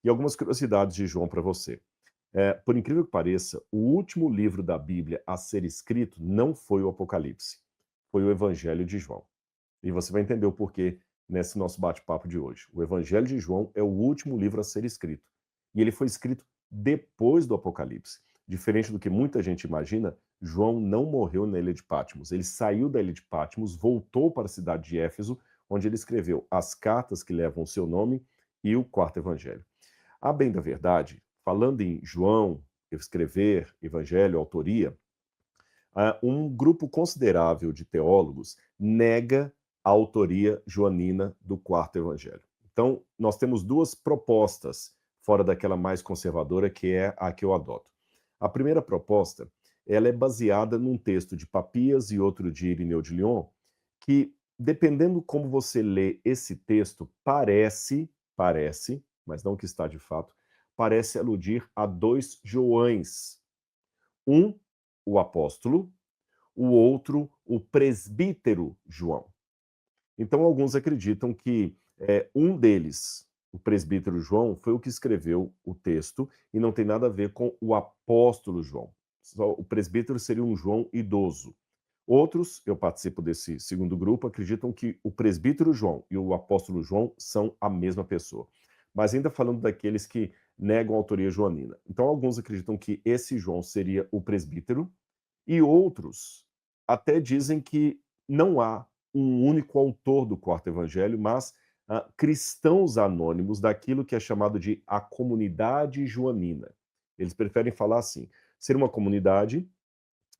E algumas curiosidades de João para você. Por incrível que pareça, o último livro da Bíblia a ser escrito não foi o Apocalipse, foi o Evangelho de João. E você vai entender o porquê nesse nosso bate-papo de hoje. O Evangelho de João é o último livro a ser escrito. E ele foi escrito depois do Apocalipse. Diferente do que muita gente imagina, João não morreu na ilha de Patmos. Ele saiu da ilha de Patmos, voltou para a cidade de Éfeso, onde ele escreveu as cartas que levam o seu nome e o quarto evangelho. A bem da verdade, falando em João, escrever, evangelho, autoria, um grupo considerável de teólogos nega a autoria joanina do quarto evangelho. Então, nós temos duas propostas fora daquela mais conservadora, que é a que eu adoto. A primeira proposta, ela é baseada num texto de Papias e outro de Irineu de Lyon, que, dependendo como você lê esse texto, parece, mas não que está de fato, parece aludir a dois Joães. Um, o apóstolo, o outro, o presbítero João. Então, alguns acreditam que um deles, o presbítero João, foi o que escreveu o texto e não tem nada a ver com o apóstolo João. Só o presbítero seria um João idoso. Outros, eu participo desse segundo grupo, acreditam que o presbítero João e o apóstolo João são a mesma pessoa. Mas ainda falando daqueles que negam a autoria joanina. Então, alguns acreditam que esse João seria o presbítero e outros até dizem que não há um único autor do quarto evangelho, mas cristãos anônimos daquilo que é chamado de a comunidade joanina. Eles preferem falar assim, ser uma comunidade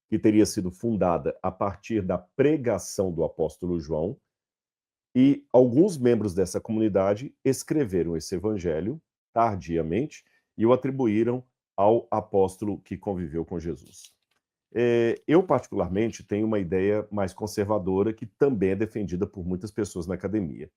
que teria sido fundada a partir da pregação do apóstolo João, e alguns membros dessa comunidade escreveram esse evangelho tardiamente e o atribuíram ao apóstolo que conviveu com Jesus. Eu, particularmente, tenho uma ideia mais conservadora que também é defendida por muitas pessoas na academia,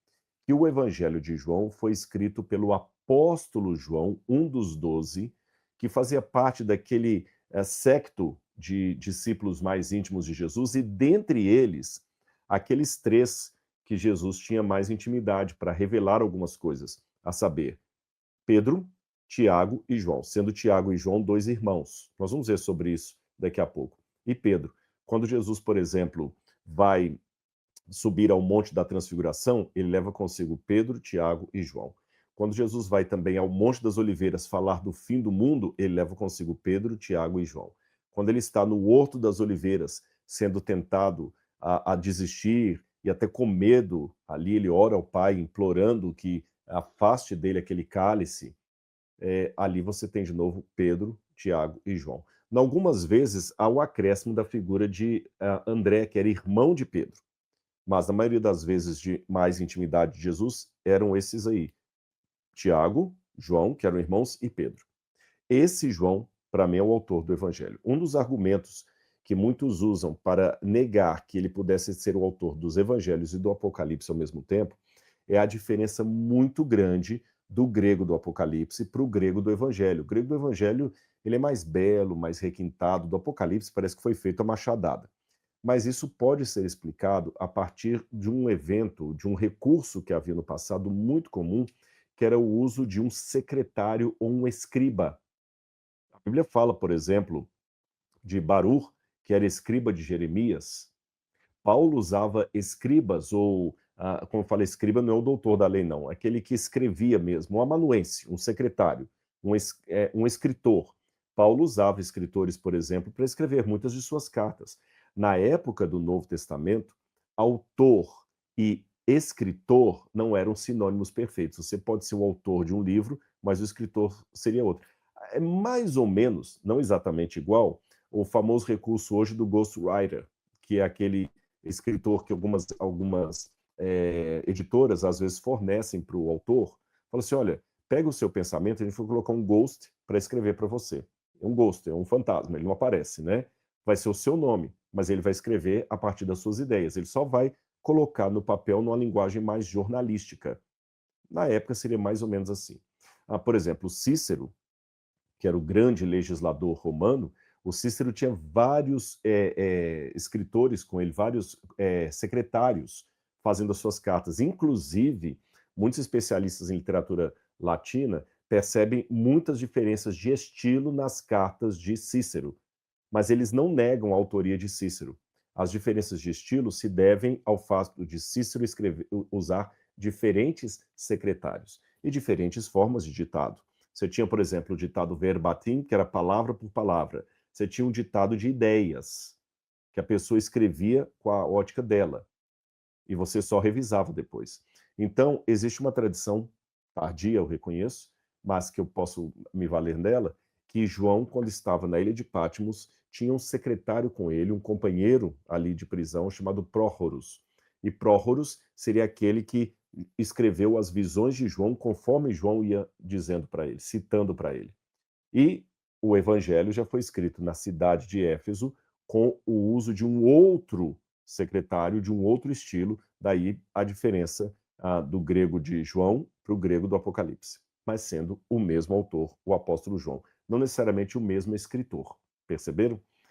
que o Evangelho de João foi escrito pelo apóstolo João, um dos 12, que fazia parte daquele secto de discípulos mais íntimos de Jesus, e dentre eles, aqueles três que Jesus tinha mais intimidade para revelar algumas coisas, a saber, Pedro, Tiago e João, sendo Tiago e João dois irmãos. Nós vamos ver sobre isso daqui a pouco. E Pedro, quando Jesus, por exemplo, vai subir ao Monte da Transfiguração, ele leva consigo Pedro, Tiago e João. Quando Jesus vai também ao Monte das Oliveiras falar do fim do mundo, ele leva consigo Pedro, Tiago e João. Quando ele está no Horto das Oliveiras, sendo tentado a desistir e até com medo, ali ele ora ao Pai, implorando que afaste dele aquele cálice, ali você tem de novo Pedro, Tiago e João. Em algumas vezes há o acréscimo da figura de André, que era irmão de Pedro, mas na maioria das vezes de mais intimidade de Jesus eram esses aí, Tiago, João, que eram irmãos, e Pedro. Esse João, para mim, é o autor do Evangelho. Um dos argumentos que muitos usam para negar que ele pudesse ser o autor dos Evangelhos e do Apocalipse ao mesmo tempo é a diferença muito grande do grego do Apocalipse para o grego do Evangelho. O grego do Evangelho ele é mais belo, mais requintado. Do Apocalipse parece que foi feito a machadada. Mas isso pode ser explicado a partir de um evento, de um recurso que havia no passado muito comum, que era o uso de um secretário ou um escriba. A Bíblia fala, por exemplo, de Baruch, que era escriba de Jeremias. Paulo usava escribas, ou, como fala escriba, não é o doutor da lei, não, é aquele que escrevia mesmo, um amanuense, um secretário, um escritor. Paulo usava escritores, por exemplo, para escrever muitas de suas cartas. Na época do Novo Testamento, autor e escritor não eram sinônimos perfeitos. Você pode ser o autor de um livro, mas o escritor seria outro. É mais ou menos, não exatamente igual, o famoso recurso hoje do ghostwriter, que é aquele escritor que algumas editoras às vezes fornecem para o autor, fala assim, olha, pega o seu pensamento, a gente vai colocar um ghost para escrever para você. É um ghost, é um fantasma, ele não aparece, né? Vai ser o seu nome, mas ele vai escrever a partir das suas ideias. Ele só vai colocar no papel numa linguagem mais jornalística. Na época seria mais ou menos assim. Por exemplo, Cícero, que era o grande legislador romano, o Cícero tinha vários escritores com ele, vários secretários fazendo as suas cartas. Inclusive, muitos especialistas em literatura latina percebem muitas diferenças de estilo nas cartas de Cícero, mas eles não negam a autoria de Cícero. As diferenças de estilo se devem ao fato de Cícero usar diferentes secretários e diferentes formas de ditado. Você tinha, por exemplo, o ditado verbatim, que era palavra por palavra. Você tinha um ditado de ideias, que a pessoa escrevia com a ótica dela, e você só revisava depois. Então, existe uma tradição tardia, eu reconheço, mas que eu posso me valer dela, que João, quando estava na ilha de Patmos, tinha um secretário com ele, um companheiro ali de prisão chamado Próhoros. E Próhoros seria aquele que escreveu as visões de João conforme João ia dizendo para ele, citando para ele. E o evangelho já foi escrito na cidade de Éfeso com o uso de um outro secretário, de um outro estilo, daí a diferença do grego de João para o grego do Apocalipse, mas sendo o mesmo autor, o apóstolo João, não necessariamente o mesmo escritor. Perceberam?